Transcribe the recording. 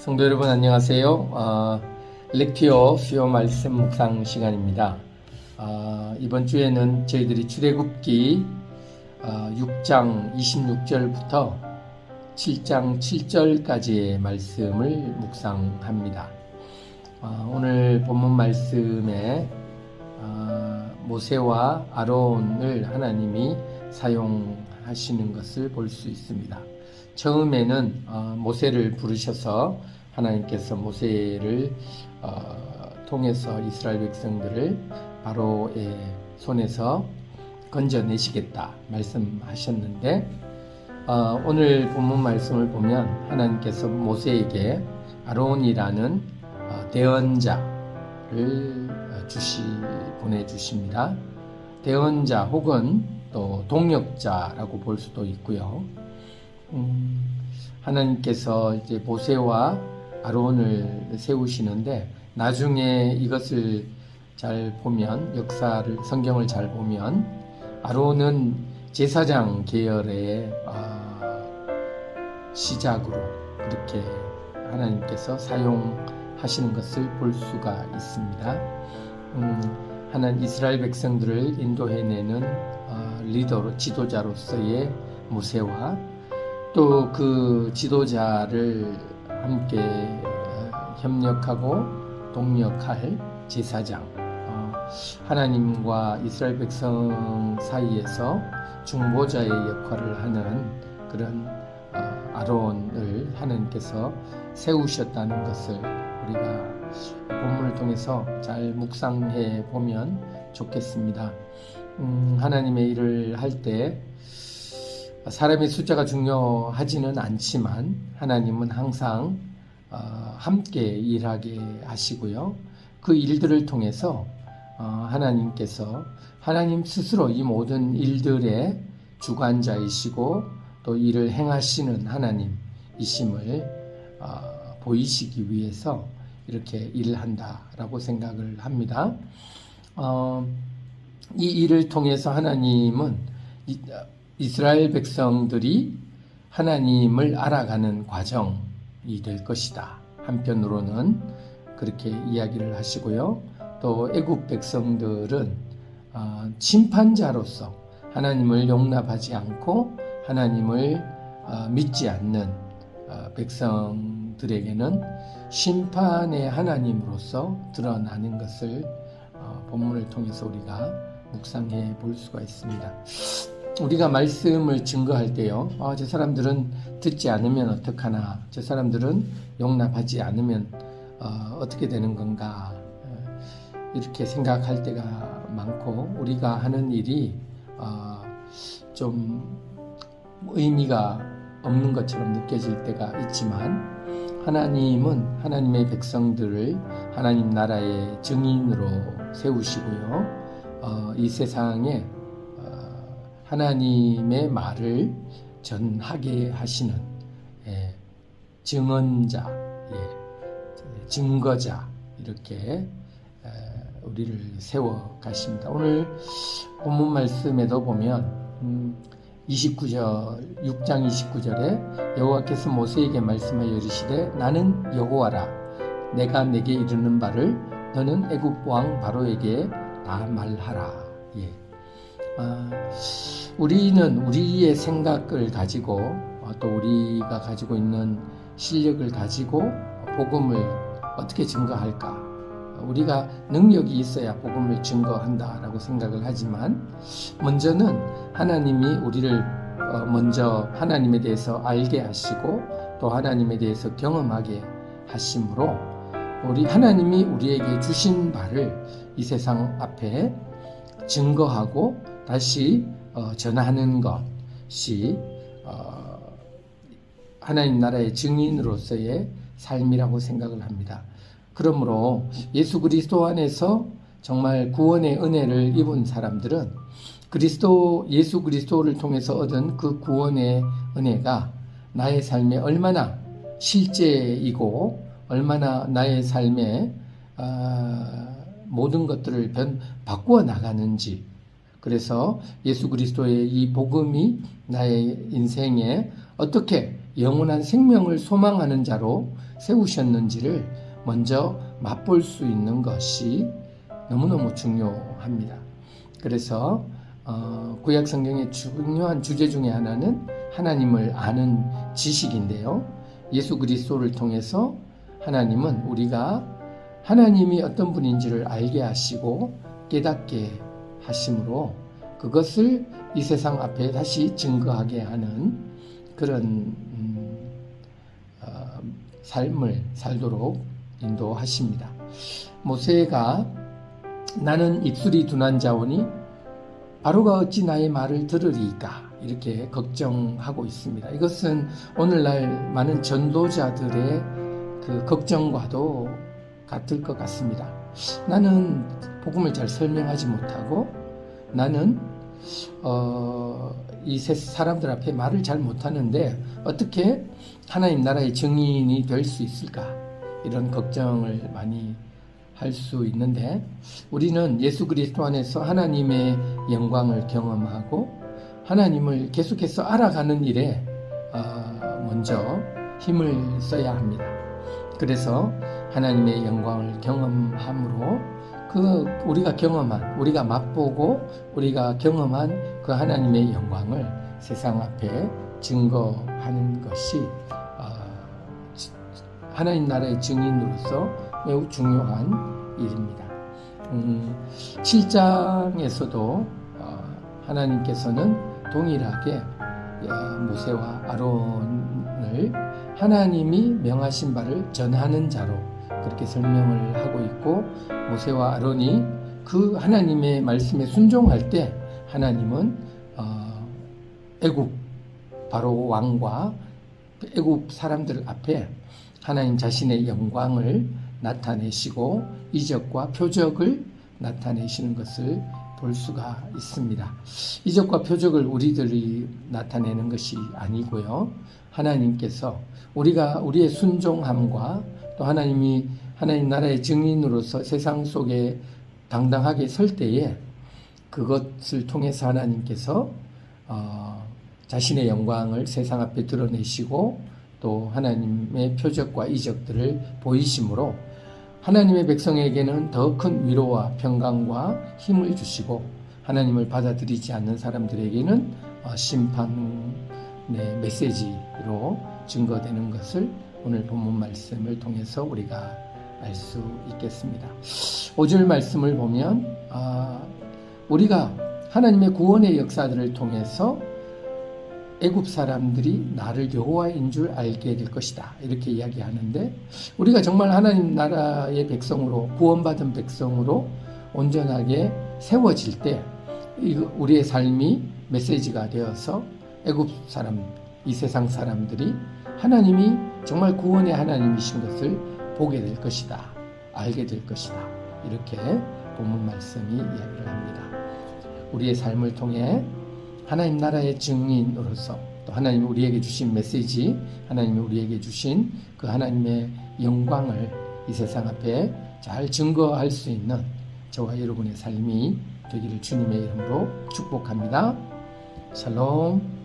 성도 여러분 안녕하세요. 렉티오 수요 말씀 묵상 시간입니다. 이번 주에는 저희들이 출애굽기 6장 26절부터 7장 7절까지의 말씀을 묵상합니다. 오늘 본문 말씀에 모세와 아론을 하나님이 사용하시는 것을 볼 수 있습니다. 처음에는 모세를 부르셔서 하나님께서 모세를 통해서 이스라엘 백성들을 바로의 손에서 건져내시겠다 말씀하셨는데 오늘 본문 말씀을 보면 하나님께서 모세에게 아론이라는 대언자를 보내주십니다. 대언자 혹은 또 동역자라고 볼 수도 있고요. 하나님께서 이제 모세와 아론을 세우시는데 나중에 이것을 잘 보면 성경을 잘 보면 아론은 제사장 계열의 시작으로 그렇게 하나님께서 사용하시는 것을 볼 수가 있습니다. 하나님 이스라엘 백성들을 인도해내는 리더로 지도자로서의 모세와 또 그 지도자를 함께 협력하고 동역할 제사장, 하나님과 이스라엘 백성 사이에서 중보자의 역할을 하는 그런 아론을 하나님께서 세우셨다는 것을 우리가 본문을 통해서 잘 묵상해 보면 좋겠습니다. 하나님의 일을 할 때 사람의 숫자가 중요하지는 않지만 하나님은 항상 함께 일하게 하시고요. 그 일들을 통해서 하나님께서 하나님 스스로 이 모든 일들의 주관자이시고 또 일을 행하시는 하나님이심을 보이시기 위해서 이렇게 일을 한다라고 생각을 합니다. 이 일을 통해서 하나님은 이스라엘 백성들이 하나님을 알아가는 과정이 될 것이다. 한편으로는 그렇게 이야기를 하시고요. 또 애국 백성들은 심판자로서 하나님을 용납하지 않고 하나님을 믿지 않는 백성들에게는 심판의 하나님으로서 드러나는 것을 본문을 통해서 우리가 묵상해 볼 수가 있습니다. 우리가 말씀을 증거할 때요, 저 사람들은 듣지 않으면 어떡하나, 저 사람들은 용납하지 않으면 어떻게 되는 건가, 이렇게 생각할 때가 많고 우리가 하는 일이 좀 의미가 없는 것처럼 느껴질 때가 있지만 하나님은 하나님의 백성들을 하나님 나라의 증인으로 세우시고요, 이 세상에 하나님의 말을 전하게 하시는 증언자, 증거자 이렇게 우리를 세워 가십니다. 오늘 본문 말씀에도 보면 6장 29절에 여호와께서 모세에게 말씀하여 이르시되 나는 여호와라 내가 내게 이르는 바를 너는 애굽 왕 바로에게 다 말하라. 우리는 우리의 생각을 가지고 또 우리가 가지고 있는 실력을 가지고 복음을 어떻게 증거할까? 우리가 능력이 있어야 복음을 증거한다라고 생각을 하지만 먼저는 하나님이 우리를 먼저 하나님에 대해서 알게 하시고 또 하나님에 대해서 경험하게 하심으로 하나님이 우리에게 주신 바를 이 세상 앞에 증거하고 다시 전하는 것이 하나님 나라의 증인으로서의 삶이라고 생각을 합니다. 그러므로 예수 그리스도 안에서 정말 구원의 은혜를 입은 사람들은 예수 그리스도를 통해서 얻은 그 구원의 은혜가 나의 삶에 얼마나 실제이고 얼마나 나의 삶에 모든 것들을 바꾸어 나가는지, 그래서 예수 그리스도의 이 복음이 나의 인생에 어떻게 영원한 생명을 소망하는 자로 세우셨는지를 먼저 맛볼 수 있는 것이 너무너무 중요합니다. 그래서 구약 성경의 중요한 주제 중에 하나는 하나님을 아는 지식인데요. 예수 그리스도를 통해서 하나님은 우리가 하나님이 어떤 분인지를 알게 하시고 깨닫게 하심으로 그것을 이 세상 앞에 다시 증거하게 하는 그런 삶을 살도록 인도하십니다. 모세가 나는 입술이 둔한 자오니 바로가 어찌 나의 말을 들으리까 이렇게 걱정하고 있습니다. 이것은 오늘날 많은 전도자들의 그 걱정과도 같을 것 같습니다. 나는 복음을 잘 설명하지 못하고 나는 이 사람들 앞에 말을 잘 못하는데 어떻게 하나님 나라의 증인이 될 수 있을까 이런 걱정을 많이 할 수 있는데 우리는 예수 그리스도 안에서 하나님의 영광을 경험하고 하나님을 계속해서 알아가는 일에 먼저 힘을 써야 합니다. 그래서 하나님의 영광을 경험함으로 우리가 맛보고 우리가 경험한 그 하나님의 영광을 세상 앞에 증거하는 것이 하나님 나라의 증인으로서 매우 중요한 일입니다. 7장에서도 하나님께서는 동일하게 모세와 아론을 하나님이 명하신 바를 전하는 자로 그렇게 설명을 하고 있고 모세와 아론이 그 하나님의 말씀에 순종할 때 하나님은 애굽 바로 왕과 애굽 사람들 앞에 하나님 자신의 영광을 나타내시고 이적과 표적을 나타내시는 것을 볼 수가 있습니다. 이적과 표적을 우리들이 나타내는 것이 아니고요. 하나님께서 우리의 순종함과 또 하나님 나라의 증인으로서 세상 속에 당당하게 설 때에 그것을 통해서 하나님께서 자신의 영광을 세상 앞에 드러내시고 또 하나님의 표적과 이적들을 보이심으로 하나님의 백성에게는 더 큰 위로와 평강과 힘을 주시고 하나님을 받아들이지 않는 사람들에게는 심판의 메시지로 증거되는 것을 오늘 본문 말씀을 통해서 우리가 알 수 있겠습니다. 5절 말씀을 보면 우리가 하나님의 구원의 역사들을 통해서 애굽 사람들이 나를 여호와인 줄 알게 될 것이다 이렇게 이야기하는데 우리가 정말 하나님 나라의 백성으로 구원받은 백성으로 온전하게 세워질 때 우리의 삶이 메시지가 되어서 애굽 사람 이 세상 사람들이 하나님이 정말 구원의 하나님이신 것을 보게 될 것이다 알게 될 것이다 이렇게 본문 말씀이 이야기를 합니다. 우리의 삶을 통해 하나님 나라의 증인으로서 또 하나님이 우리에게 주신 메시지 하나님이 우리에게 주신 그 하나님의 영광을 이 세상 앞에 잘 증거할 수 있는 저와 여러분의 삶이 되기를 주님의 이름으로 축복합니다. 샬롬.